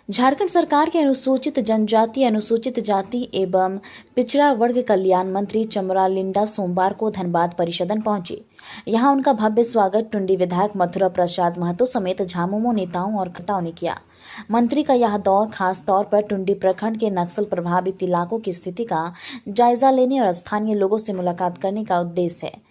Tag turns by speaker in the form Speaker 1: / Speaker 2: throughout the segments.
Speaker 1: झारखंड सरकार के अनुसूचित जनजाति, अनुसूचित जाति एवं पिछड़ा वर्ग कल्याण मंत्री चमरा लिंडा सोमवार को धनबाद परिषदन पहुंचे। यहां उनका भव्य स्वागत टुंडी विधायक मथुरा प्रसाद महतो समेत झामुमो नेताओं और कार्यकर्ताओं ने किया। मंत्री का यह दौर खास तौर पर टुंडी प्रखंड के नक्सल प्रभावित इलाकों की स्थिति का जायजा लेने और स्थानीय लोगों से मुलाकात करने का उद्देश्य है।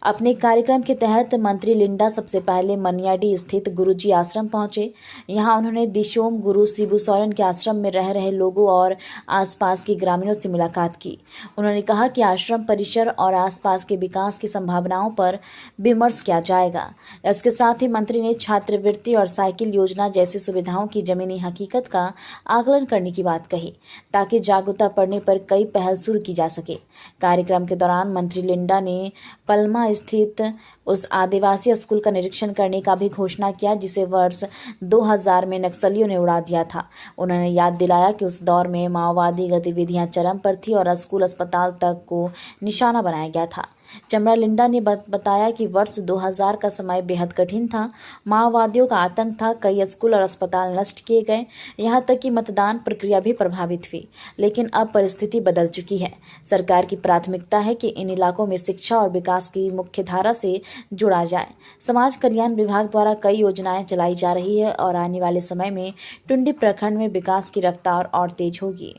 Speaker 1: अपने कार्यक्रम के तहत मंत्री लिंडा सबसे पहले मनियाडी स्थित गुरुजी आश्रम पहुंचे। यहां उन्होंने दिशोम गुरु शिबू सोरेन के आश्रम में रह रहे लोगों और आसपास के ग्रामीणों से मुलाकात की। उन्होंने कहा कि आश्रम परिसर और आसपास के विकास की संभावनाओं पर विमर्श किया जाएगा। इसके साथ ही मंत्री ने छात्रवृत्ति और साइकिल योजना जैसी सुविधाओं की जमीनी हकीकत का आकलन करने की बात कही, ताकि जागरूकता पड़ने पर कई पहल शुरू की जा सके। कार्यक्रम के दौरान मंत्री लिंडा ने पलमा स्थित उस आदिवासी स्कूल का निरीक्षण करने का भी घोषणा किया जिसे वर्ष 2000 में नक्सलियों ने उड़ा दिया था। उन्होंने याद दिलाया कि उस दौर में माओवादी गतिविधियां चरम पर थी और स्कूल अस्पताल तक को निशाना बनाया गया था। चमरा लिंडा ने बताया कि वर्ष 2000 का समय बेहद कठिन था। माओवादियों का आतंक था, कई स्कूल और अस्पताल नष्ट किए गए, यहां तक कि मतदान प्रक्रिया भी प्रभावित हुई। लेकिन अब परिस्थिति बदल चुकी है। सरकार की प्राथमिकता है कि इन इलाकों में शिक्षा और विकास की मुख्य धारा से जुड़ा जाए। समाज कल्याण विभाग द्वारा कई योजनाएं चलाई जा रही है और आने वाले समय में टुंडी प्रखंड में विकास की रफ्तार और तेज होगी।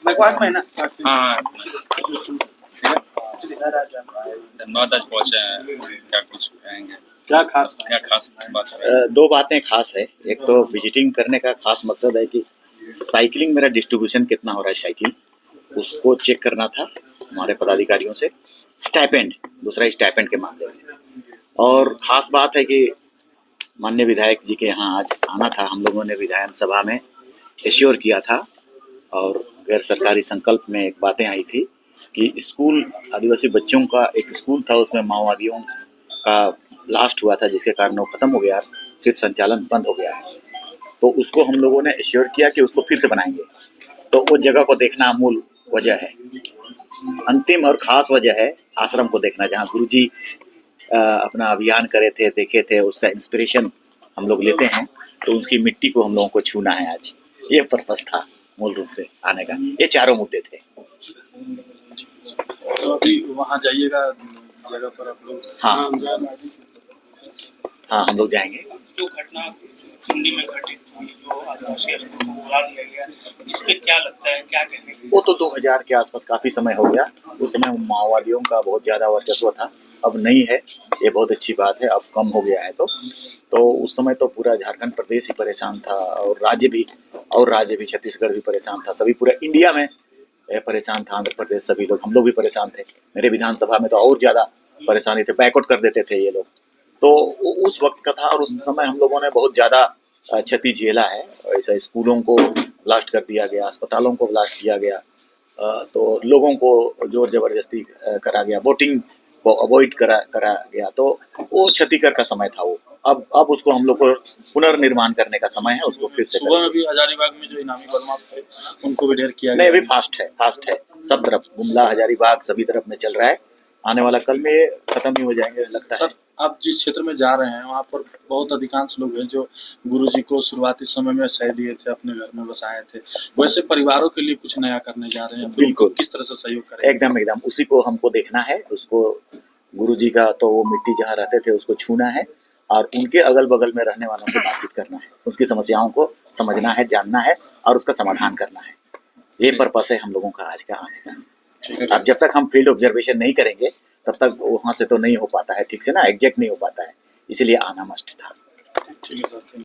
Speaker 2: बकवास में ना।
Speaker 3: हाँ धन्यवाद। आज पहुंचे हैं, क्या कुछ कहेंगे?
Speaker 2: क्या खास
Speaker 3: बात है?
Speaker 4: दो बातें खास है। एक तो विजिटिंग करने का खास मकसद है कि साइकिलिंग मेरा डिस्ट्रीब्यूशन कितना हो रहा है, साइकिल उसको चेक करना था हमारे पदाधिकारियों से। स्टाइपेंड, दूसरा स्टाइपेंड के मामले में। और ख़ास बात है कि माननीय विधायक जी के यहाँ आज आना था। हम लोगों ने विधायन सभा में एश्योर किया था और गैर सरकारी संकल्प में एक बातें आई थी कि स्कूल, आदिवासी बच्चों का एक स्कूल था, उसमें माओवादियों का ब्लास्ट हुआ था जिसके कारण वो ख़त्म हो गया, फिर संचालन बंद हो गया है। तो उसको हम लोगों ने एश्योर किया कि उसको फिर से बनाएंगे। तो वो जगह को देखना मूल वजह है। अंतिम और ख़ास वजह है आश्रम को देखना, जहाँ गुरुजी अपना अभियान करे थे, देखे थे, उसका इंस्पिरेशन हम लोग लेते हैं। तो उसकी मिट्टी को हम लोगों को छूना है आज। ये पर्पस था मूल रूप से आने का। ये चारों मुद्दे थे।
Speaker 2: तो अभी वहाँ जाइएगा जगह पर आप लोग?
Speaker 4: हाँ हाँ, हम लोग जाएंगे।
Speaker 5: जो घटना टुंडी में घटित हुई, जो आदिवासी स्कूल को उड़ा दिया गया, इस पे क्या लगता है, क्या कहने?
Speaker 4: वो तो 2000 के आसपास काफ़ी समय हो गया। उस समय माओवादियों का बहुत ज़्यादा वर्चस्व था, अब नहीं है। ये बहुत अच्छी बात है, अब कम हो गया है। तो उस समय तो पूरा झारखंड प्रदेश ही परेशान था और राज्य भी छत्तीसगढ़ भी परेशान था। सभी पूरा इंडिया में परेशान था, आंध्र प्रदेश, सभी लोग, हम लोग भी परेशान थे। मेरे विधानसभा में तो और ज़्यादा परेशानी थे, बैकआउट कर देते थे ये लोग। तो उस वक्त का था और उस समय हम लोगों ने बहुत ज़्यादा क्षति झेला है। ऐसा स्कूलों को ब्लास्ट कर दिया गया, अस्पतालों को ब्लास्ट किया गया, तो लोगों को जोर जबरदस्ती करा गया, वोटिंग को अवॉइड करा गया। तो वो क्षतिकर का समय था वो। अब उसको हम लोग को पुनर्निर्माण करने का समय है, उसको फिर से।
Speaker 2: सुबह में भी हजारीबाग में जो इनामी बदमाश थे उनको भी ढेर किया
Speaker 4: नहीं, अभी फास्ट है सब तरफ, गुमला, हजारीबाग सभी तरफ में चल रहा है। आने वाला कल में खत्म ही हो जाएंगे लगता है।
Speaker 2: आप जिस क्षेत्र में जा रहे हैं वहाँ पर बहुत अधिकांश लोग हैं जो गुरुजी को शुरुआती समय में सह दिए थे, अपने घर में बसाए थे। वैसे परिवारों के लिए कुछ नया करने जा रहे हैं,
Speaker 4: बिल्कुल।
Speaker 2: किस तरह से सहयोग करें?
Speaker 4: एकदम उसी को हमको देखना है। उसको गुरुजी का तो वो मिट्टी जहाँ रहते थे उसको छूना है और उनके अगल बगल में रहने वालों से बातचीत करना है, उसकी समस्याओं को समझना है, जानना है और उसका समाधान करना है। ये पर्पस है हम लोगों का आज का आने का। अब जब तक हम फील्ड ऑब्जर्वेशन नहीं करेंगे तब तक वहाँ से तो नहीं हो पाता है ठीक से ना, एग्जैक्ट नहीं हो पाता है, इसीलिए आना मस्ट था।
Speaker 2: ठीक है सर।